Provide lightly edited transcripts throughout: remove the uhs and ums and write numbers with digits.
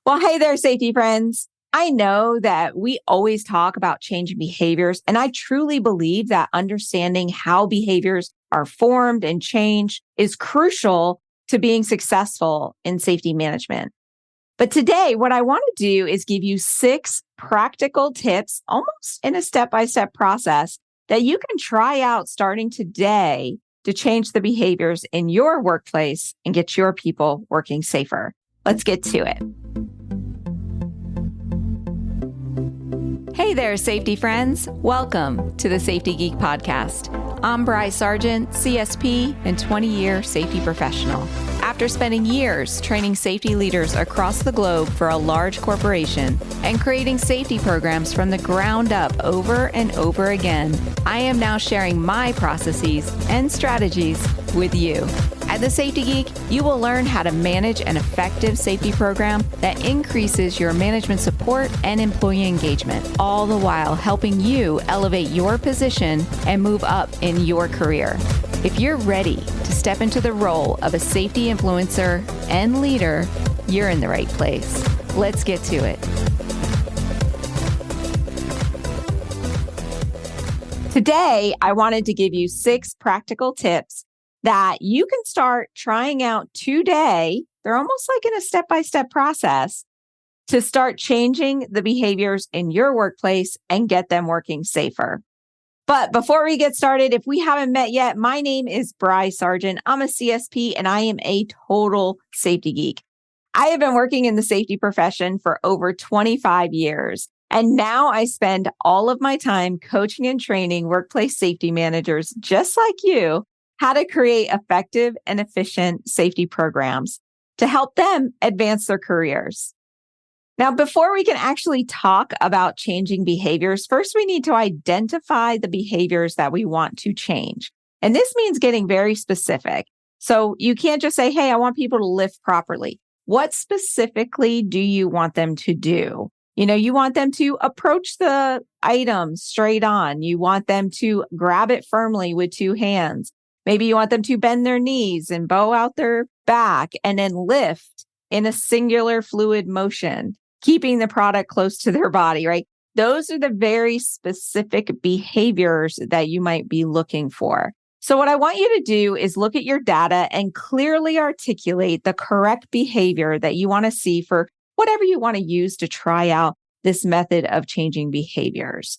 Well, hey there, safety friends. I know that we always talk about changing behaviors, and I truly believe that understanding how behaviors are formed and changed is crucial to being successful in safety management. But today, what I want to do is give you 6 practical tips, almost in a step-by-step process that you can try out starting today to change the behaviors in your workplace and get your people working safer. Let's get to it. Hey there, safety friends. Welcome to the Safety Geek podcast. I'm Bryce Sargent, CSP and 20-year safety professional. After spending years training safety leaders across the globe for a large corporation and creating safety programs from the ground up over and over again, I am now sharing my processes and strategies with you. At the Safety Geek, you will learn how to manage an effective safety program that increases your management support and employee engagement, all the while helping you elevate your position and move up in your career. If you're ready to step into the role of a safety influencer and leader, you're in the right place. Let's get to it. Today, I wanted to give you 6 practical tips that you can start trying out today. They're almost like in a step-by-step process to start changing the behaviors in your workplace and get them working safer. But before we get started, if we haven't met yet, my name is Bryce Sargent. I'm a CSP and I am a total safety geek. I have been working in the safety profession for over 25 years. And now I spend all of my time coaching and training workplace safety managers just like you how to create effective and efficient safety programs to help them advance their careers. Now, before we can actually talk about changing behaviors, first we need to identify the behaviors that we want to change. And this means getting very specific. So you can't just say, hey, I want people to lift properly. What specifically do you want them to do? You want them to approach the item straight on. You want them to grab it firmly with 2 hands. Maybe you want them to bend their knees and bow out their back and then lift in a singular fluid motion, keeping the product close to their body, right? Those are the very specific behaviors that you might be looking for. So what I want you to do is look at your data and clearly articulate the correct behavior that you want to see for whatever you want to use to try out this method of changing behaviors.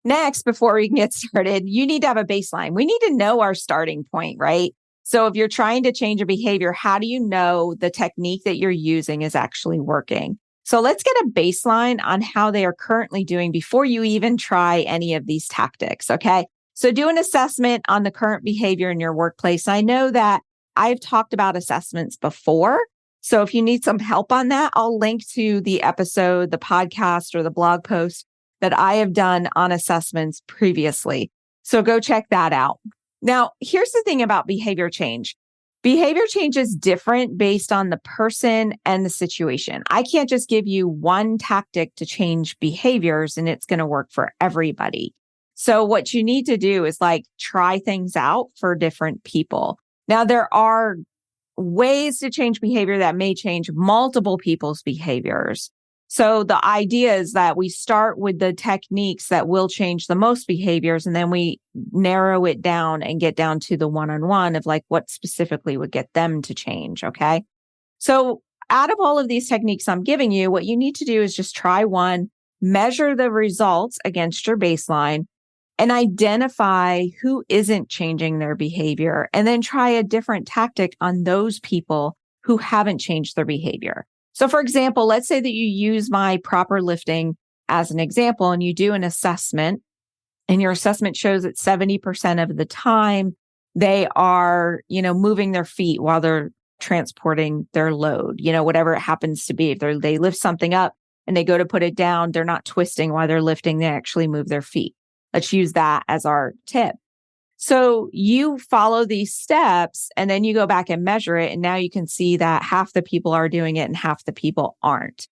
Next, before we can get started, you need to have a baseline. We need to know our starting point, right? So if you're trying to change a behavior, how do you know the technique that you're using is actually working? So let's get a baseline on how they are currently doing before you even try any of these tactics, okay? So do an assessment on the current behavior in your workplace. I know that I've talked about assessments before. So if you need some help on that, I'll link to the episode, the podcast, or the blog post that I have done on assessments previously. So go check that out. Now, here's the thing about behavior change. Behavior change is different based on the person and the situation. I can't just give you one tactic to change behaviors and it's going to work for everybody. So what you need to do is try things out for different people. Now, there are ways to change behavior that may change multiple people's behaviors. So the idea is that we start with the techniques that will change the most behaviors, and then we narrow it down and get down to the one-on-one of what specifically would get them to change. Okay. So out of all of these techniques I'm giving you, what you need to do is just try one, measure the results against your baseline, and identify who isn't changing their behavior, and then try a different tactic on those people who haven't changed their behavior. So for example, let's say that you use my proper lifting as an example and you do an assessment and your assessment shows that 70% of the time they are, moving their feet while they're transporting their load, whatever it happens to be. If they lift something up and they go to put it down, they're not twisting while they're lifting, they actually move their feet. Let's use that as our tip. So you follow these steps and then you go back and measure it. And now you can see that half the people are doing it and half the people aren't.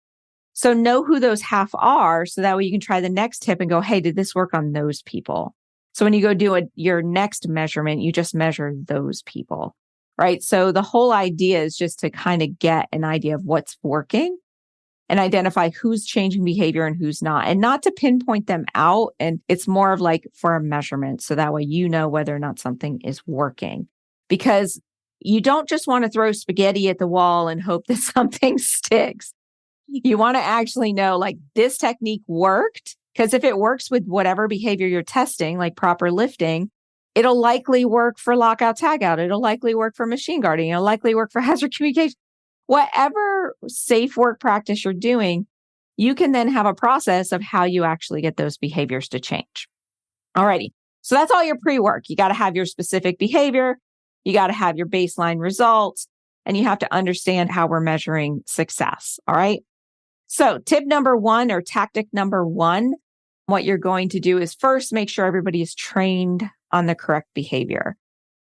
So know who those half are so that way you can try the next tip and go, hey, did this work on those people? So when you go do your next measurement, you just measure those people, right? So the whole idea is just to kind of get an idea of what's working and identify who's changing behavior and who's not, and not to pinpoint them out. And it's more of like for a measurement. So that way, you know whether or not something is working, because you don't just want to throw spaghetti at the wall and hope that something sticks. You want to actually know, like, this technique worked, because if it works with whatever behavior you're testing, like proper lifting, it'll likely work for lockout tagout. It'll likely work for machine guarding. It'll likely work for hazard communication. Whatever safe work practice you're doing, you can then have a process of how you actually get those behaviors to change. Alrighty. So that's all your pre-work. You got to have your specific behavior. You got to have your baseline results, and you have to understand how we're measuring success. All right. So tip number one, or tactic number one, what you're going to do is first make sure everybody is trained on the correct behavior.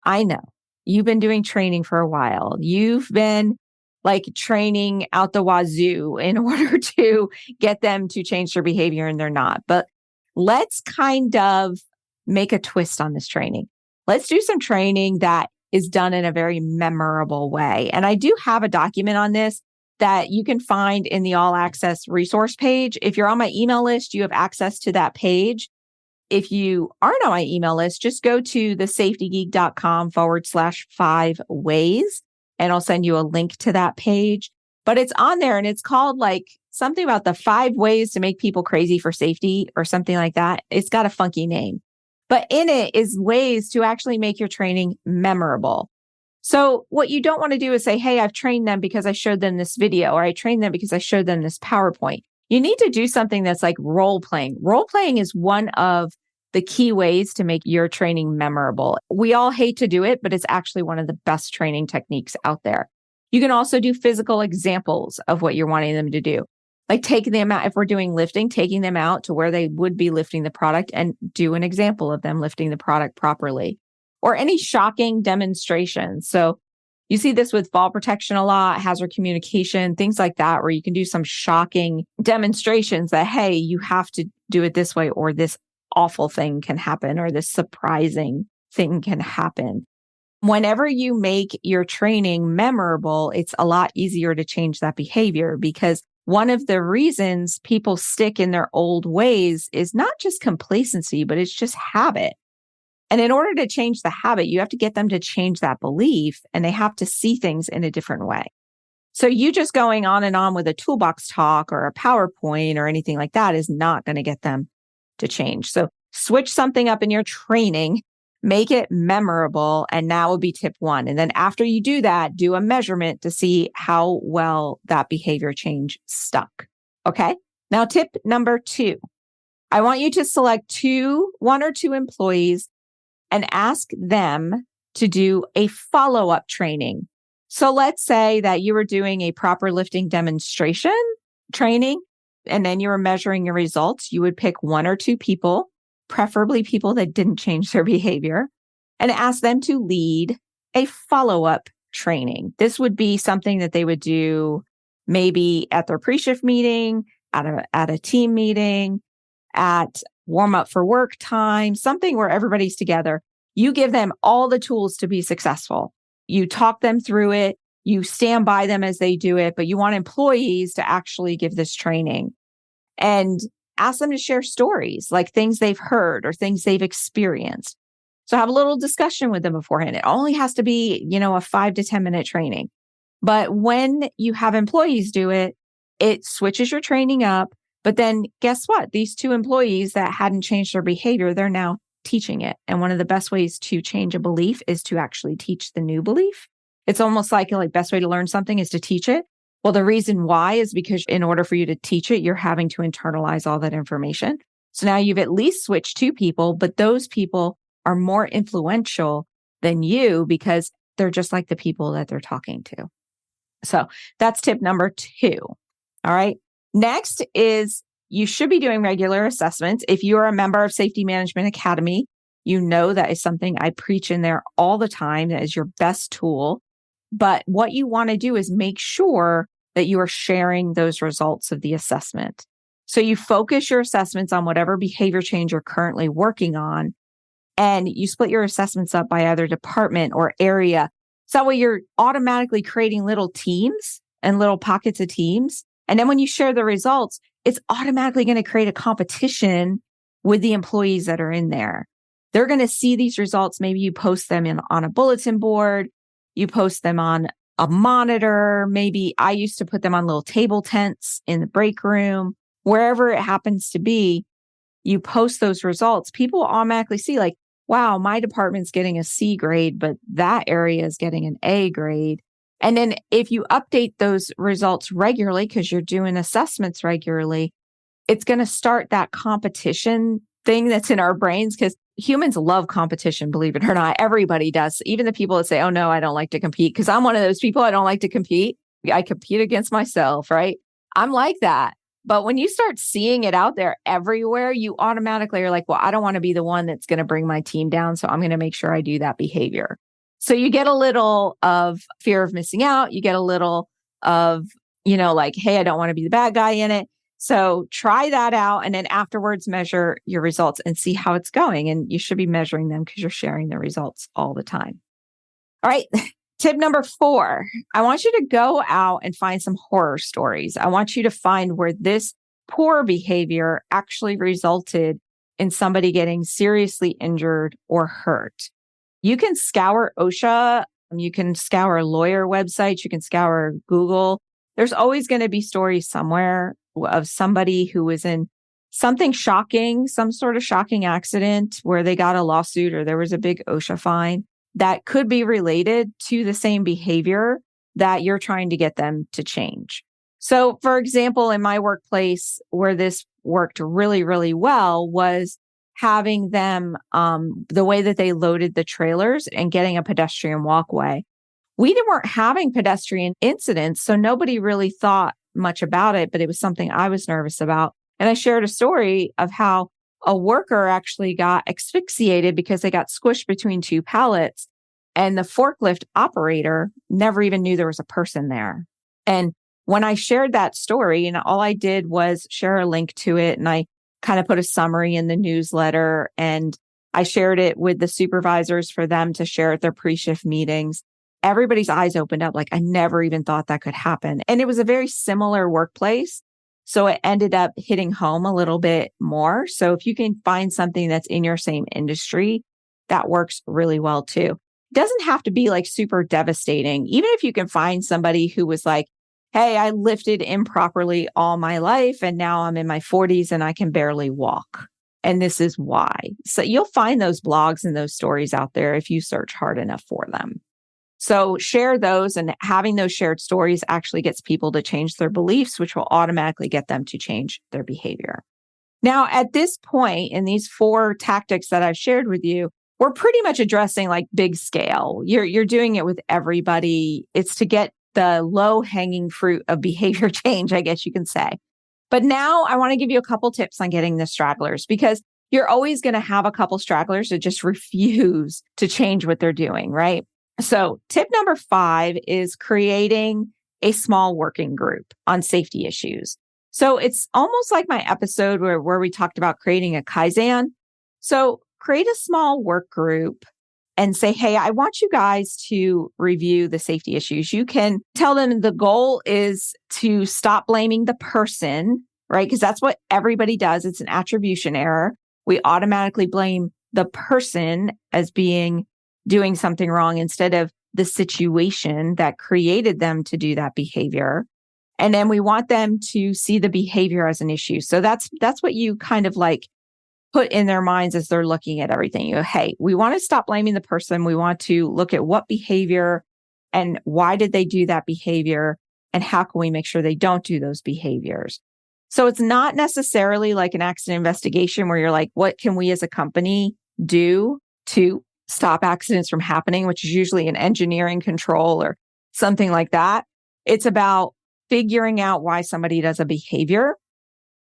I know you've been doing training for a while. You've been like training out the wazoo in order to get them to change their behavior, and they're not. But let's kind of make a twist on this training. Let's do some training that is done in a very memorable way. And I do have a document on this that you can find in the All Access resource page. If you're on my email list, you have access to that page. If you aren't on my email list, just go to thesafetygeek.com/5 ways, and I'll send you a link to that page. But it's on there, and it's called like something about the 5 ways to make people crazy for safety or something like that. It's got a funky name, but in it is ways to actually make your training memorable. So what you don't want to do is say, hey, I've trained them because I showed them this video, or I trained them because I showed them this PowerPoint. You need to do something that's like role playing. Role playing is one of the key ways to make your training memorable. We all hate to do it, but it's actually one of the best training techniques out there. You can also do physical examples of what you're wanting them to do. Like taking them out, if we're doing lifting, taking them out to where they would be lifting the product and do an example of them lifting the product properly. Or any shocking demonstrations. So you see this with fall protection a lot, hazard communication, things like that, where you can do some shocking demonstrations that, hey, you have to do it this way, or this awful thing can happen, or this surprising thing can happen. Whenever you make your training memorable, it's a lot easier to change that behavior, because one of the reasons people stick in their old ways is not just complacency, but it's just habit. And in order to change the habit, you have to get them to change that belief, and they have to see things in a different way. So you just going on and on with a toolbox talk or a PowerPoint or anything like that is not going to get them to change. So switch something up in your training, make it memorable, and that would be tip one. And then after you do that, do a measurement to see how well that behavior change stuck. Okay. Now, tip number 2, I want you to select 1 or 2 employees and ask them to do a follow-up training. So let's say that you were doing a proper lifting demonstration training, and then you were measuring your results. You would pick 1 or 2 people, preferably people that didn't change their behavior, and ask them to lead a follow-up training. This would be something that they would do maybe at their pre-shift meeting, at a team meeting, at warm up for work time, something where everybody's together. You give them all the tools to be successful. You talk them through it. You stand by them as they do it, but you want employees to actually give this training, and ask them to share stories, like things they've heard or things they've experienced. So have a little discussion with them beforehand. It only has to be, a 5 to 10 minute training. But when you have employees do it, it switches your training up. But then guess what? These 2 employees that hadn't changed their behavior, they're now teaching it. And one of the best ways to change a belief is to actually teach the new belief. It's almost like best way to learn something is to teach it. Well, the reason why is because in order for you to teach it, you're having to internalize all that information. So now you've at least switched 2 people, but those people are more influential than you because they're just like the people that they're talking to. So that's tip number 2. All right. Next is you should be doing regular assessments. If you are a member of Safety Management Academy, you know that is something I preach in there all the time. That is your best tool. But what you want to do is make sure that you are sharing those results of the assessment. So you focus your assessments on whatever behavior change you're currently working on, and you split your assessments up by either department or area. So that way you're automatically creating little teams and little pockets of teams And then when you share the results, it's automatically going to create a competition with the employees that are in there. They're going to see these results. Maybe you post them on a bulletin board, you post them on a monitor. Maybe I used to put them on little table tents in the break room, wherever it happens to be. You post those results, people will automatically see like, wow, my department's getting a C grade, but that area is getting an A grade. And then if you update those results regularly, because you're doing assessments regularly, it's going to start that competition thing that's in our brains, because humans love competition, believe it or not. Everybody does. Even the people that say, oh, no, I don't like to compete, because I'm one of those people. I don't like to compete. I compete against myself, right? I'm like that. But when you start seeing it out there everywhere, you automatically are like, well, I don't want to be the one that's going to bring my team down. So I'm going to make sure I do that behavior. So you get a little of fear of missing out. You get a little of, like, hey, I don't want to be the bad guy in it. So try that out. And then afterwards, measure your results and see how it's going. And you should be measuring them because you're sharing the results all the time. All right. Tip number 4, I want you to go out and find some horror stories. I want you to find where this poor behavior actually resulted in somebody getting seriously injured or hurt. You can scour OSHA, you can scour lawyer websites, you can scour Google. There's always going to be stories somewhere of somebody who was in something shocking, some sort of shocking accident where they got a lawsuit or there was a big OSHA fine that could be related to the same behavior that you're trying to get them to change. So, for example, in my workplace, where this worked really, really well was having them, the way that they loaded the trailers and getting a pedestrian walkway. We weren't having pedestrian incidents, so nobody really thought much about it, but it was something I was nervous about. And I shared a story of how a worker actually got asphyxiated because they got squished between 2 pallets, and the forklift operator never even knew there was a person there. And when I shared that story, and all I did was share a link to it, and I kind of put a summary in the newsletter, and I shared it with the supervisors for them to share at their pre-shift meetings. Everybody's eyes opened up like, I never even thought that could happen. And it was a very similar workplace. So it ended up hitting home a little bit more. So if you can find something that's in your same industry, that works really well too. It doesn't have to be like super devastating. Even if you can find somebody who was like, hey, I lifted improperly all my life and now I'm in my 40s and I can barely walk. And this is why. So you'll find those blogs and those stories out there if you search hard enough for them. So share those, and having those shared stories actually gets people to change their beliefs, which will automatically get them to change their behavior. Now, at this point, in these 4 tactics that I've shared with you, we're pretty much addressing like big scale. You're doing it with everybody. It's to get the low hanging fruit of behavior change, I guess you can say. But now I want to give you a couple tips on getting the stragglers, because you're always going to have a couple stragglers that just refuse to change what they're doing, right? So tip number 5 is creating a small working group on safety issues. So it's almost like my episode where we talked about creating a Kaizen. So create a small work group and say, hey, I want you guys to review the safety issues. You can tell them the goal is to stop blaming the person, right? Because that's what everybody does. It's an attribution error. We automatically blame the person as doing something wrong instead of the situation that created them to do that behavior. And then we want them to see the behavior as an issue. So that's what you kind of like put in their minds as they're looking at everything. You go, hey, we want to stop blaming the person. We want to look at what behavior and why did they do that behavior and how can we make sure they don't do those behaviors. So it's not necessarily like an accident investigation where you're like, what can we as a company do to stop accidents from happening, which is usually an engineering control or something like that. It's about figuring out why somebody does a behavior.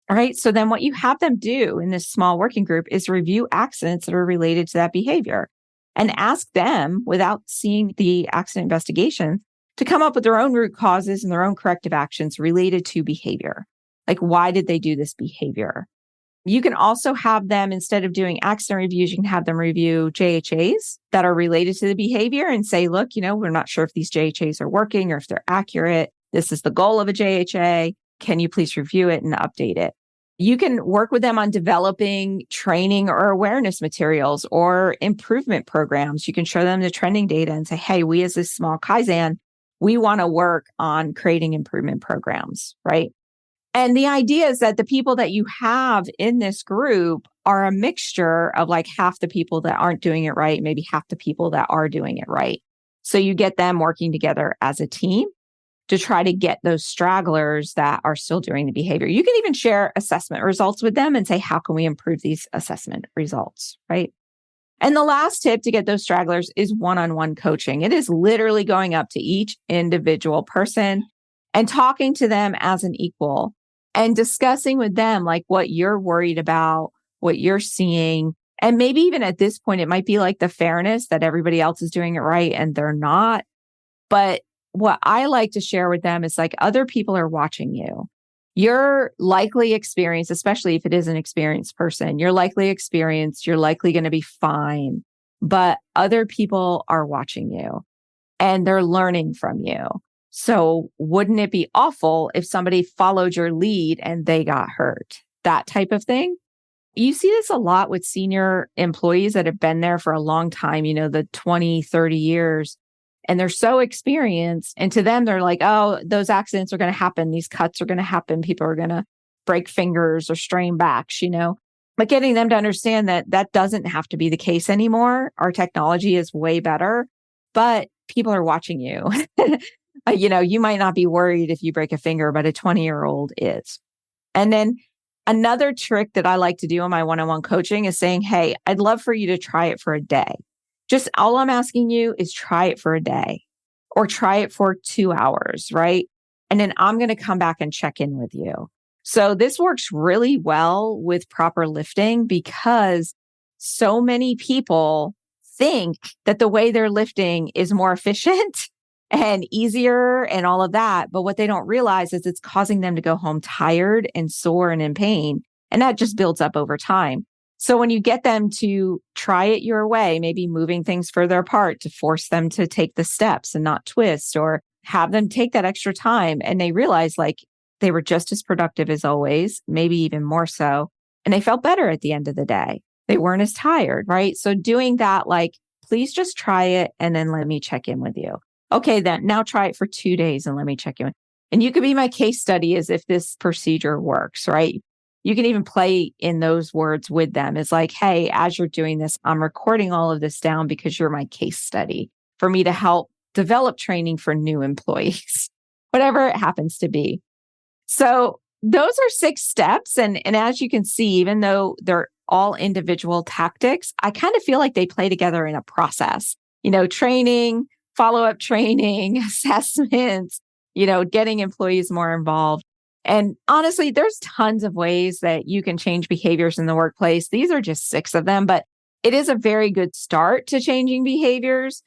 All right. So then what you have them do in this small working group is review accidents that are related to that behavior and ask them, without seeing the accident investigation, to come up with their own root causes and their own corrective actions related to behavior. Like, why did they do this behavior? You can also have them, instead of doing accident reviews, you can have them review JHAs that are related to the behavior and say, look, we're not sure if these JHAs are working or if they're accurate. This is the goal of a JHA. Can you please review it and update it? You can work with them on developing training or awareness materials or improvement programs. You can show them the trending data and say, hey, we as a small Kaizen, we want to work on creating improvement programs, right? And the idea is that the people that you have in this group are a mixture of like half the people that aren't doing it right, maybe half the people that are doing it right. So you get them working together as a team to try to get those stragglers that are still doing the behavior. You can even share assessment results with them and say, how can we improve these assessment results, right? And the last tip to get those stragglers is one-on-one coaching. It is literally going up to each individual person and talking to them as an equal and discussing with them like what you're worried about, what you're seeing. And maybe even at this point, it might be like the fairness that everybody else is doing it right and they're not. But what I like to share with them is like other people are watching you. You're likely experienced, especially if it is an experienced person, you're likely experienced, you're likely going to be fine, but other people are watching you and they're learning from you. So wouldn't it be awful if somebody followed your lead and they got hurt? That type of thing. You see this a lot with senior employees that have been there for a long time, the 20, 30 years. And they're so experienced. And to them, they're like, oh, those accidents are going to happen. These cuts are going to happen. People are going to break fingers or strain backs, But getting them to understand that that doesn't have to be the case anymore. Our technology is way better, but people are watching you. You might not be worried if you break a finger, but a 20-year-old is. And then another trick that I like to do in my one-on-one coaching is saying, hey, I'd love for you to try it for a day. Just all I'm asking you is try it for a day or try it for 2 hours, right? And then I'm going to come back and check in with you. So this works really well with proper lifting because so many people think that the way they're lifting is more efficient and easier and all of that. But what they don't realize is it's causing them to go home tired and sore and in pain. And that just builds up over time. So when you get them to try it your way, maybe moving things further apart to force them to take the steps and not twist, or have them take that extra time and they realize like they were just as productive as always, maybe even more so. And they felt better at the end of the day. They weren't as tired, right? So doing that, like, please just try it and then let me check in with you. Okay, then now try it for 2 days and let me check in. And you could be my case study as if this procedure works, right? You can even play in those words with them. It's like, hey, as you're doing this, I'm recording all of this down because you're my case study for me to help develop training for new employees, whatever it happens to be. So those are 6 steps. And as you can see, even though they're all individual tactics, I kind of feel like they play together in a process, training, follow-up training, assessments, getting employees more involved. And honestly, there's tons of ways that you can change behaviors in the workplace. These are just 6 of them, but it is a very good start to changing behaviors.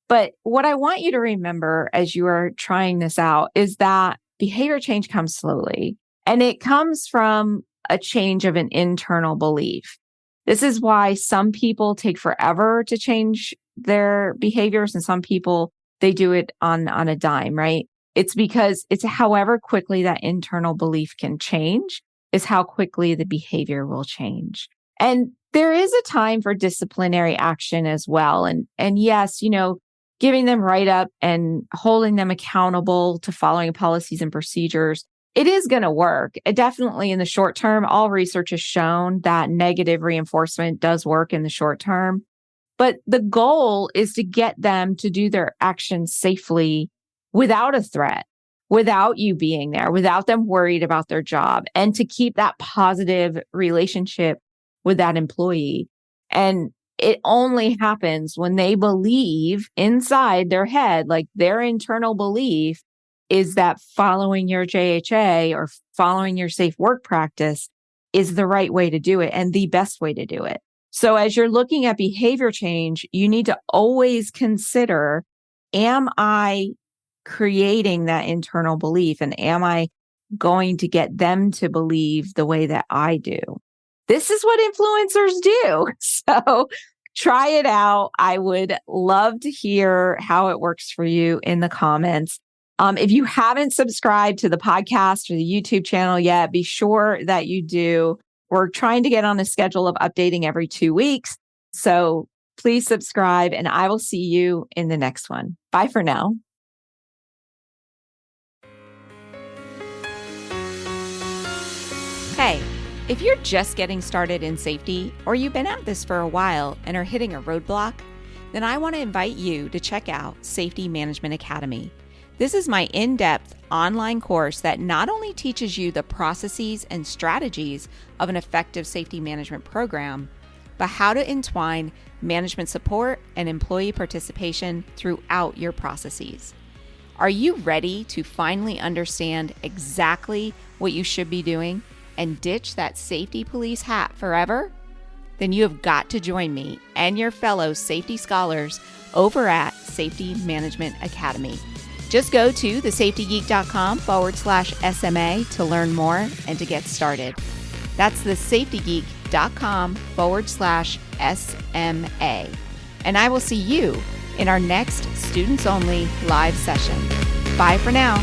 But what I want you to remember as you are trying this out is that behavior change comes slowly, and it comes from a change of an internal belief. This is why some people take forever to change their behaviors, and some people, they do it on a dime, right? It's because it's however quickly that internal belief can change is how quickly the behavior will change. And there is a time for disciplinary action as well. And yes, giving them write-up and holding them accountable to following policies and procedures, it is going to work. It definitely in the short term, all research has shown that negative reinforcement does work in the short term. But the goal is to get them to do their actions safely without a threat, without you being there, without them worried about their job, and to keep that positive relationship with that employee. And it only happens when they believe inside their head, like their internal belief is that following your JHA or following your safe work practice is the right way to do it and the best way to do it. So as you're looking at behavior change, you need to always consider, am I creating that internal belief, and am I going to get them to believe the way that I do? This is what influencers do. So try it out. I would love to hear how it works for you in the comments. If you haven't subscribed to the podcast or the YouTube channel yet, be sure that you do. We're trying to get on a schedule of updating every 2 weeks. So please subscribe, and I will see you in the next one. Bye for now. Hey, if you're just getting started in safety, or you've been at this for a while and are hitting a roadblock, then I want to invite you to check out Safety Management Academy. This is my in-depth online course that not only teaches you the processes and strategies of an effective safety management program, but how to entwine management support and employee participation throughout your processes. Are you ready to finally understand exactly what you should be doing and ditch that safety police hat forever? Then you have got to join me and your fellow safety scholars over at Safety Management Academy. Just go to thesafetygeek.com/SMA to learn more and to get started. That's thesafetygeek.com/SMA. And I will see you in our next students only live session. Bye for now.